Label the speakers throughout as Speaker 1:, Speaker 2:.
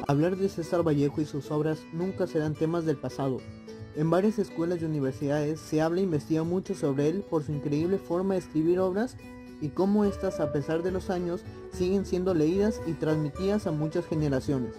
Speaker 1: Hablar de César Vallejo y sus obras nunca serán temas del pasado. En varias escuelas y universidades se habla e investiga mucho sobre él por su increíble forma de escribir obras y cómo éstas, a pesar de los años, siguen siendo leídas y transmitidas a muchas generaciones.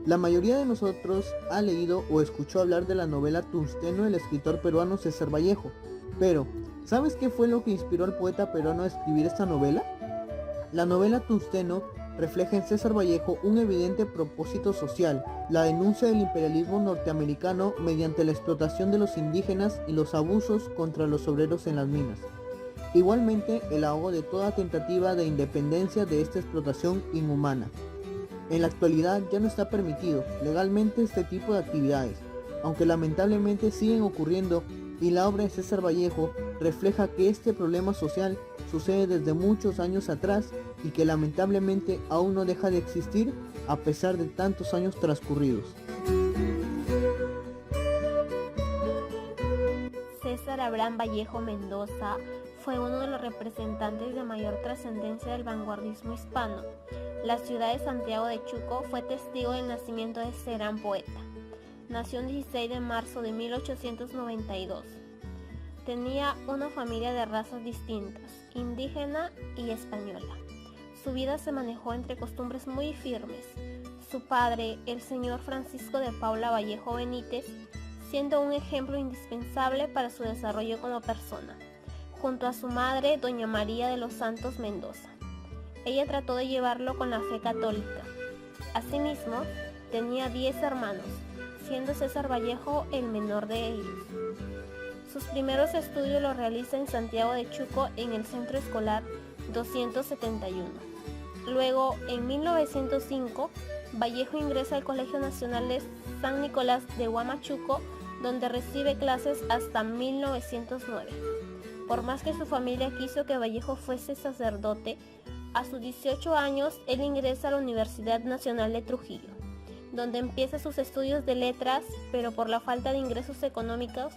Speaker 1: La mayoría de nosotros ha leído o escuchó hablar de la novela Tungsteno del escritor peruano César Vallejo, pero ¿sabes qué fue lo que inspiró al poeta peruano a escribir esta novela? La novela Tungsteno refleja en César Vallejo un evidente propósito social, la denuncia del imperialismo norteamericano mediante la explotación de los indígenas y los abusos contra los obreros en las minas. Igualmente, el ahogo de toda tentativa de independencia de esta explotación inhumana. En la actualidad ya no está permitido legalmente este tipo de actividades, aunque lamentablemente siguen ocurriendo, y la obra de César Vallejo refleja que este problema social sucede desde muchos años atrás y que lamentablemente aún no deja de existir a pesar de tantos años transcurridos.
Speaker 2: César Abraham Vallejo Mendoza fue uno de los representantes de mayor trascendencia del vanguardismo hispano. La ciudad de Santiago de Chuco fue testigo del nacimiento de este gran poeta. Nació el 16 de marzo de 1892. Tenía una familia de razas distintas, indígena y española. Su vida se manejó entre costumbres muy firmes. Su padre, el señor Francisco de Paula Vallejo Benítez, siendo un ejemplo indispensable para su desarrollo como persona, junto a su madre, doña María de los Santos Mendoza. Ella trató de llevarlo con la fe católica. Asimismo, tenía 10 hermanos, siendo César Vallejo el menor de ellos. Sus primeros estudios los realiza en Santiago de Chuco en el Centro Escolar 271. Luego, en 1905, Vallejo ingresa al Colegio Nacional de San Nicolás de Huamachuco, donde recibe clases hasta 1909. Por más que su familia quiso que Vallejo fuese sacerdote, a sus 18 años él ingresa a la Universidad Nacional de Trujillo, donde empieza sus estudios de letras, pero por la falta de ingresos económicos,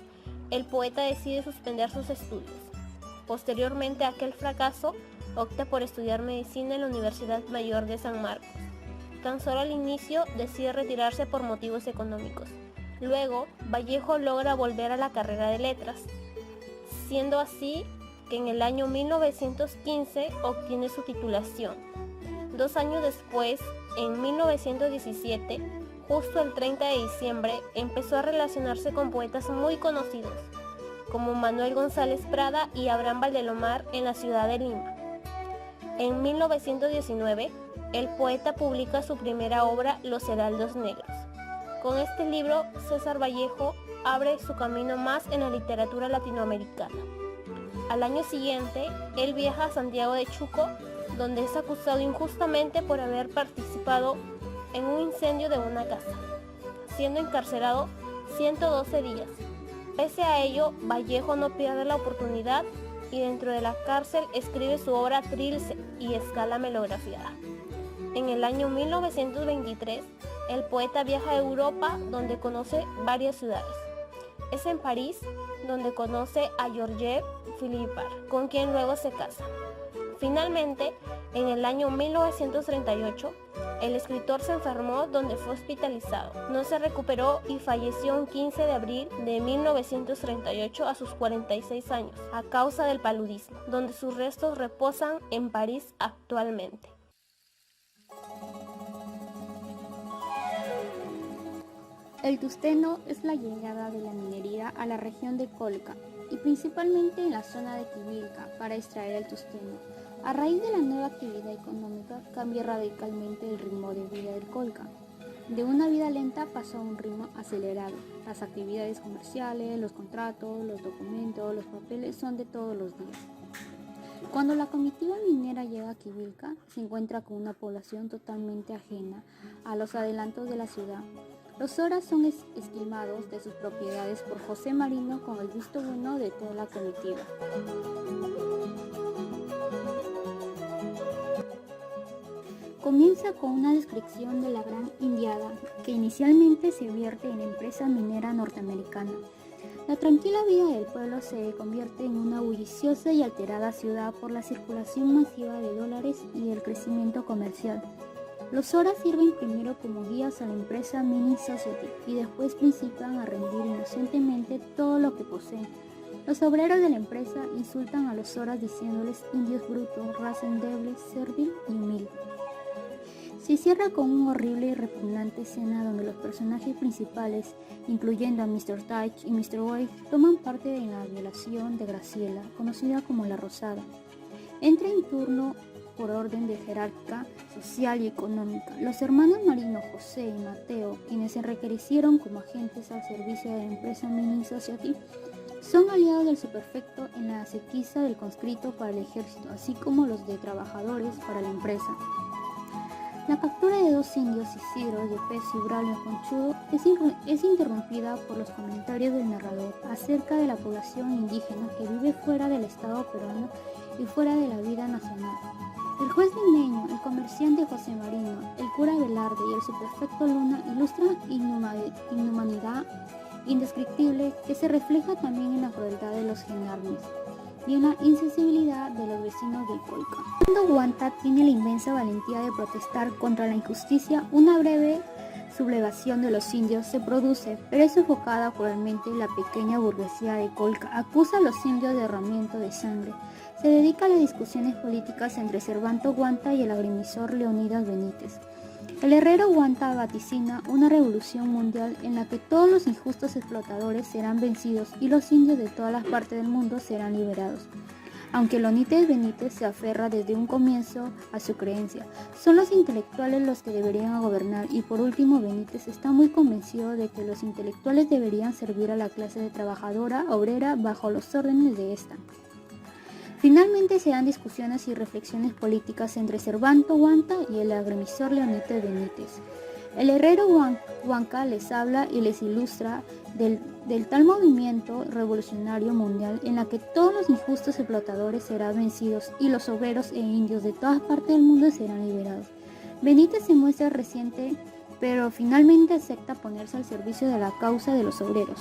Speaker 2: el poeta decide suspender sus estudios. Posteriormente a aquel fracaso, opta por estudiar medicina en la Universidad Mayor de San Marcos. Tan solo al inicio decide retirarse por motivos económicos. Luego, Vallejo logra volver a la carrera de letras, siendo así que en el año 1915 obtiene su titulación. 2 años después, en 1917, justo el 30 de diciembre, empezó a relacionarse con poetas muy conocidos, como Manuel González Prada y Abraham Valdelomar en la ciudad de Lima. En 1919, el poeta publica su primera obra, Los Heraldos Negros. Con este libro, César Vallejo abre su camino más en la literatura latinoamericana. Al año siguiente, él viaja a Santiago de Chuco, donde es acusado injustamente por haber participado en un incendio de una casa, siendo encarcelado 112 días. Pese a ello, Vallejo no pierde la oportunidad y dentro de la cárcel escribe su obra Trilce y Escala melografiada. En el año 1923, el poeta viaja a Europa, donde conoce varias ciudades. Es en París donde conoce a Georges Philippard, con quien luego se casa. Finalmente, en el año 1938, el escritor se enfermó, donde fue hospitalizado. No se recuperó y falleció el 15 de abril de 1938 a sus 46 años, a causa del paludismo, donde sus restos reposan en París actualmente.
Speaker 3: El tungsteno es la llegada de la minería a la región de Colca y principalmente en la zona de Quivilca para extraer el tungsteno. A raíz de la nueva actividad económica cambia radicalmente el ritmo de vida del Colca. De una vida lenta pasó a un ritmo acelerado. Las actividades comerciales, los contratos, los documentos, los papeles son de todos los días. Cuando la comitiva minera llega a Quivilca, se encuentra con una población totalmente ajena a los adelantos de la ciudad. Los horas son esquimados de sus propiedades por José Marino con el visto bueno de toda la comitiva. Comienza con una descripción de la Gran Indiada, que inicialmente se vierte en la empresa minera norteamericana. La tranquila vida del pueblo se convierte en una bulliciosa y alterada ciudad por la circulación masiva de dólares y el crecimiento comercial. Los horas sirven primero como guías a la empresa Mini Society y después principian a rendir inocentemente todo lo que poseen. Los obreros de la empresa insultan a los horas diciéndoles indios brutos, raza endeble, servil y humilde. Se cierra con una horrible y repugnante escena donde los personajes principales, incluyendo a Mr. Teich y Mr. White, toman parte en la violación de Graciela, conocida como la Rosada. Entra en turno por orden de jerarquía social y económica. Los hermanos Marino, José y Mateo, quienes se requerecieron como agentes al servicio de la empresa Mini Society, son aliados del superfecto en la sequiza del conscrito para el ejército, así como los de trabajadores para la empresa. La captura de dos indios, Isidro de Pez y Braulio Conchudo, es interrumpida por los comentarios del narrador acerca de la población indígena que vive fuera del Estado peruano y fuera de la vida nacional. El juez limeño, el comerciante José Marino, el cura Velarde y el superfecto Luna ilustran inhumanidad indescriptible que se refleja también en la crueldad de los gendarmes y en la insensibilidad de los vecinos del Colca. Cuando Guanta tiene la inmensa valentía de protestar contra la injusticia, una breve sublevación de los indios se produce, pero es sofocada cruelmente. La pequeña burguesía de Colca acusa a los indios de derramamiento de sangre. Se dedica a las discusiones políticas entre Servando Guanta y el agrimensor Leonidas Benítez. El herrero Guanta vaticina una revolución mundial en la que todos los injustos explotadores serán vencidos y los indios de todas las partes del mundo serán liberados. Aunque Leonidas Benítez se aferra desde un comienzo a su creencia, son los intelectuales los que deberían gobernar, y por último Benítez está muy convencido de que los intelectuales deberían servir a la clase trabajadora obrera bajo los órdenes de esta. Finalmente se dan discusiones y reflexiones políticas entre Servando Guanta y el agrimensor Leonidas Benítez. El herrero Huanca les habla y les ilustra del tal movimiento revolucionario mundial en la que todos los injustos explotadores serán vencidos y los obreros e indios de todas partes del mundo serán liberados. Benítez se muestra reciente, pero finalmente acepta ponerse al servicio de la causa de los obreros.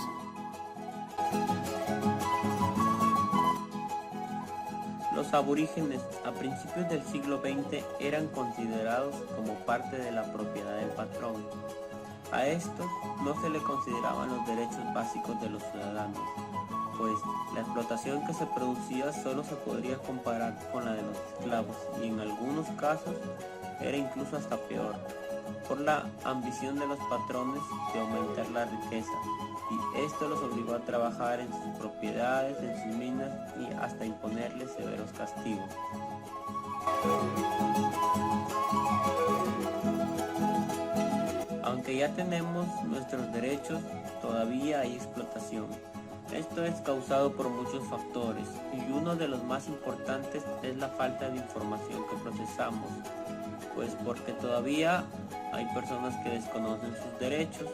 Speaker 4: Los aborígenes a principios del siglo XX eran considerados como parte de la propiedad del patrón. A estos no se le consideraban los derechos básicos de los ciudadanos, pues la explotación que se producía solo se podría comparar con la de los esclavos, y en algunos casos era incluso hasta peor, por la ambición de los patrones de aumentar la riqueza, y esto los obligó a trabajar en sus propiedades, en sus minas y hasta imponerles severos castigos. Aunque ya tenemos nuestros derechos, todavía hay explotación. Esto es causado por muchos factores, y uno de los más importantes es la falta de información que procesamos, pues porque todavía hay personas que desconocen sus derechos,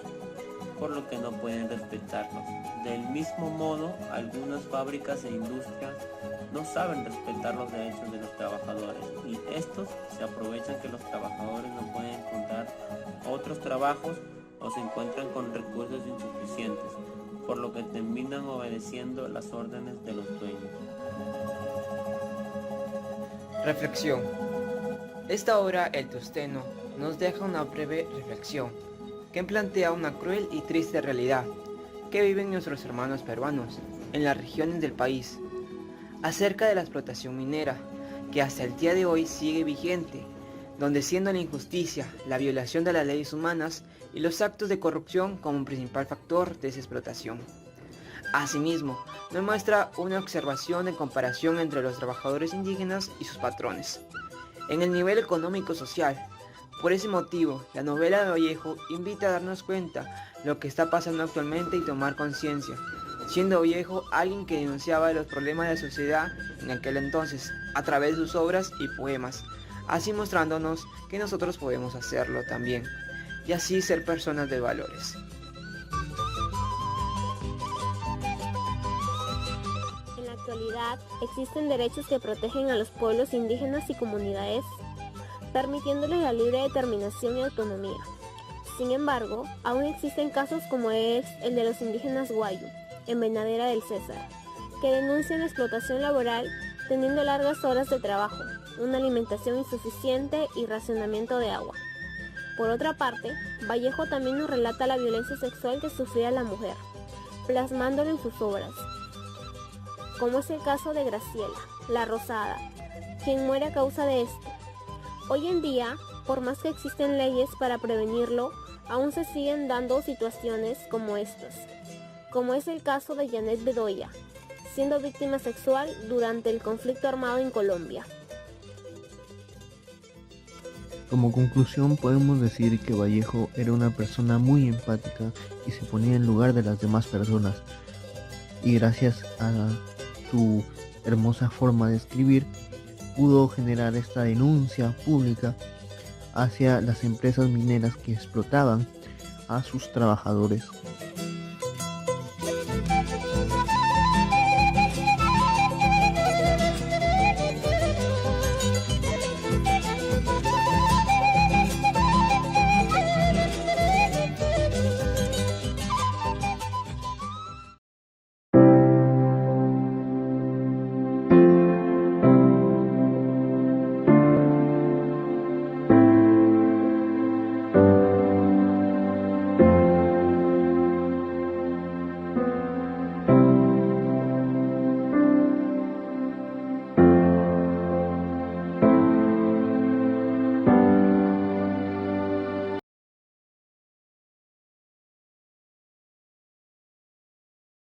Speaker 4: por lo que no pueden respetarlos. Del mismo modo, algunas fábricas e industrias no saben respetar los derechos de los trabajadores, y estos se aprovechan que los trabajadores no pueden encontrar otros trabajos o se encuentran con recursos insuficientes, por lo que terminan obedeciendo las órdenes de los dueños.
Speaker 5: Reflexión. Esta obra, El Tusteno, nos deja una breve reflexión que plantea una cruel y triste realidad que viven nuestros hermanos peruanos en las regiones del país, acerca de la explotación minera, que hasta el día de hoy sigue vigente, donde siendo la injusticia, la violación de las leyes humanas y los actos de corrupción como principal factor de esa explotación. Asimismo, nos muestra una observación de comparación entre los trabajadores indígenas y sus patrones, en el nivel económico-social. Por ese motivo, la novela de Vallejo invita a darnos cuenta lo que está pasando actualmente y tomar conciencia, siendo Vallejo alguien que denunciaba los problemas de la sociedad en aquel entonces, a través de sus obras y poemas, así mostrándonos que nosotros podemos hacerlo también, y así ser personas de valores.
Speaker 2: En la actualidad, existen derechos que protegen a los pueblos indígenas y comunidades, permitiéndoles la libre determinación y autonomía. Sin embargo, aún existen casos como es el de los indígenas Guayu, en Venadera del César, que denuncian la explotación laboral teniendo largas horas de trabajo, una alimentación insuficiente y racionamiento de agua. Por otra parte, Vallejo también nos relata la violencia sexual que sufría la mujer, plasmándolo en sus obras, como es el caso de Graciela, la Rosada, quien muere a causa de esto. Hoy en día, por más que existen leyes para prevenirlo, aún se siguen dando situaciones como estas, como es el caso de Janet Bedoya, siendo víctima sexual durante el conflicto armado en Colombia.
Speaker 1: Como conclusión podemos decir que Vallejo era una persona muy empática y se ponía en lugar de las demás personas, y gracias a su hermosa forma de escribir pudo generar esta denuncia pública hacia las empresas mineras que explotaban a sus trabajadores.